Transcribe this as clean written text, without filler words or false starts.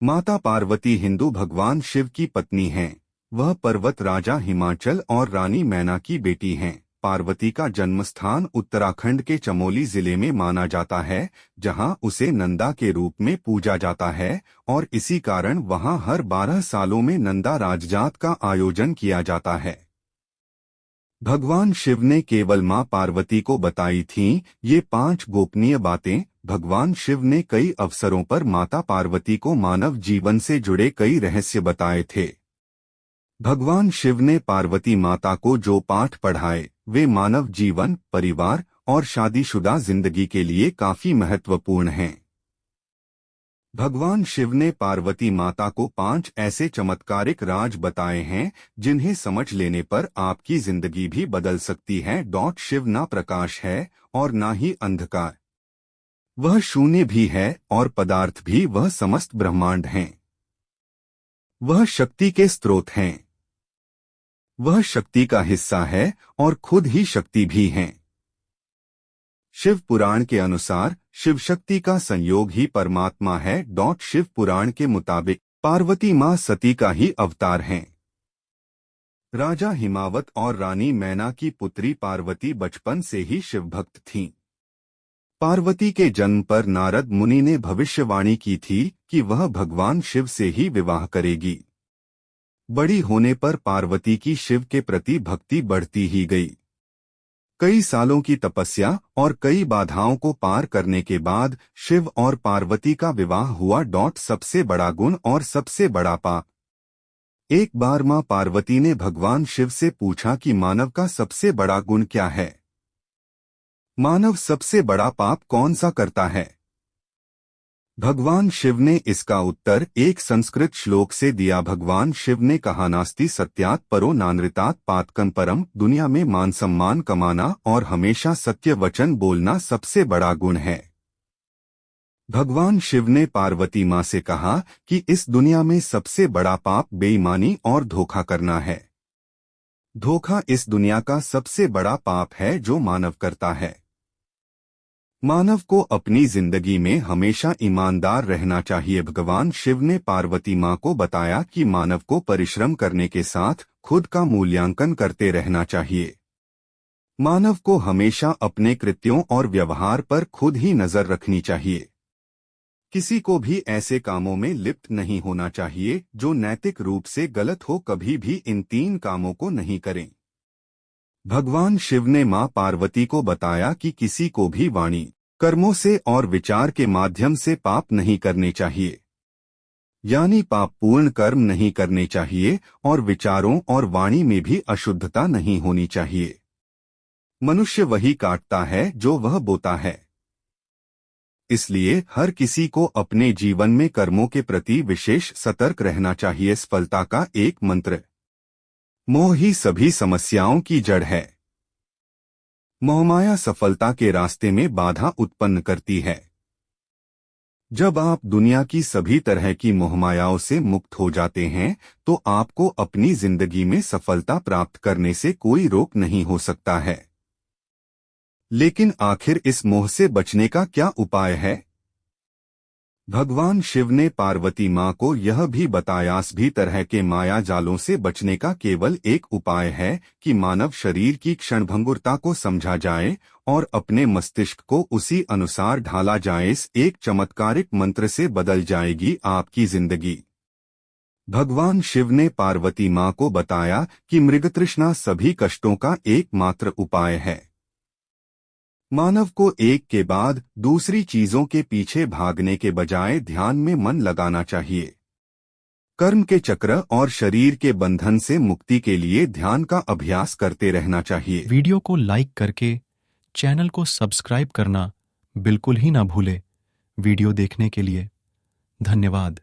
माता पार्वती हिंदू भगवान शिव की पत्नी हैं। वह पर्वत राजा हिमाचल और रानी मैना की बेटी हैं। पार्वती का जन्मस्थान उत्तराखंड के चमोली जिले में माना जाता है, जहां उसे नंदा के रूप में पूजा जाता है और इसी कारण वहां हर 12 सालों में नंदा राजजात का आयोजन किया जाता है। भगवान शिव ने केवल मां पार्वती को बताई थीं ये 5 गोपनीय बातें। भगवान शिव ने कई अवसरों पर माता पार्वती को मानव जीवन से जुड़े कई रहस्य बताए थे। भगवान शिव ने पार्वती माता को जो पाठ पढ़ाए वे मानव जीवन, परिवार और शादीशुदा जिंदगी के लिए काफी महत्वपूर्ण हैं। भगवान शिव ने पार्वती माता को 5 ऐसे चमत्कारिक राज बताए हैं जिन्हें समझ लेने पर आपकी जिंदगी भी बदल सकती है। शिव ना प्रकाश है और ना ही अंधकार, वह शून्य भी है और पदार्थ भी, वह समस्त ब्रह्मांड हैं। वह शक्ति के स्रोत हैं। वह शक्ति का हिस्सा है और खुद ही शक्ति भी हैं। शिव पुराण के अनुसार शिव शक्ति का संयोग ही परमात्मा है। शिव पुराण के मुताबिक पार्वती मां सती का ही अवतार हैं। राजा हिमावत और रानी मैना की पुत्री पार्वती बचपन से ही शिव भक्त थीं। पार्वती के जन्म पर नारद मुनि ने भविष्यवाणी की थी कि वह भगवान शिव से ही विवाह करेगी। बड़ी होने पर पार्वती की शिव के प्रति भक्ति बढ़ती ही गई। कई सालों की तपस्या और कई बाधाओं को पार करने के बाद शिव और पार्वती का विवाह हुआ। सबसे बड़ा गुण और सबसे बड़ा पाप। एक बार मां पार्वती ने भगवान शिव से पूछा कि मानव का सबसे बड़ा गुण क्या है? मानव सबसे बड़ा पाप कौन सा करता है? भगवान शिव ने इसका उत्तर एक संस्कृत श्लोक से दिया। भगवान शिव ने कहा, नास्ति सत्यात् परो नानृतात् पातकं परम। दुनिया में मान सम्मान कमाना और हमेशा सत्य वचन बोलना सबसे बड़ा गुण है। भगवान शिव ने पार्वती मां से कहा कि इस दुनिया में सबसे बड़ा पाप बेईमानी और धोखा करना है। धोखा इस दुनिया का सबसे बड़ा पाप है जो मानव करता है। मानव को अपनी जिंदगी में हमेशा ईमानदार रहना चाहिए। भगवान शिव ने पार्वती मां को बताया कि मानव को परिश्रम करने के साथ खुद का मूल्यांकन करते रहना चाहिए। मानव को हमेशा अपने कृत्यों और व्यवहार पर खुद ही नजर रखनी चाहिए। किसी को भी ऐसे कामों में लिप्त नहीं होना चाहिए जो नैतिक रूप से गलत हो। कभी भी इन 3 कामों को नहीं करें। भगवान शिव ने मां पार्वती को बताया कि किसी को भी वाणी, कर्मों से और विचार के माध्यम से पाप नहीं करने चाहिए। यानी पापपूर्ण कर्म नहीं करने चाहिए और विचारों और वाणी में भी अशुद्धता नहीं होनी चाहिए। मनुष्य वही काटता है जो वह बोता है। इसलिए हर किसी को अपने जीवन में कर्मों के प्रति विशेष सतर्क रहना चाहिए। सफलता का एक मंत्र, मोह ही सभी समस्याओं की जड़ है। मोहमाया सफलता के रास्ते में बाधा उत्पन्न करती है। जब आप दुनिया की सभी तरह की मोहमायाओं से मुक्त हो जाते हैं तो आपको अपनी जिंदगी में सफलता प्राप्त करने से कोई रोक नहीं हो सकता है। लेकिन आखिर इस मोह से बचने का क्या उपाय है? भगवान शिव ने पार्वती मां को यह भी बताया, सभी तरह के माया जालों से बचने का केवल एक उपाय है कि मानव शरीर की क्षणभंगुरता को समझा जाए और अपने मस्तिष्क को उसी अनुसार ढाला जाए। इस एक चमत्कारिक मंत्र से बदल जाएगी आपकी जिंदगी। भगवान शिव ने पार्वती मां को बताया कि मृगतृष्णा सभी कष्टों का एकमात्र उपाय है। मानव को एक के बाद दूसरी चीजों के पीछे भागने के बजाय ध्यान में मन लगाना चाहिए। कर्म के चक्र और शरीर के बंधन से मुक्ति के लिए ध्यान का अभ्यास करते रहना चाहिए। वीडियो को लाइक करके चैनल को सब्सक्राइब करना बिल्कुल ही ना भूले। वीडियो देखने के लिए धन्यवाद।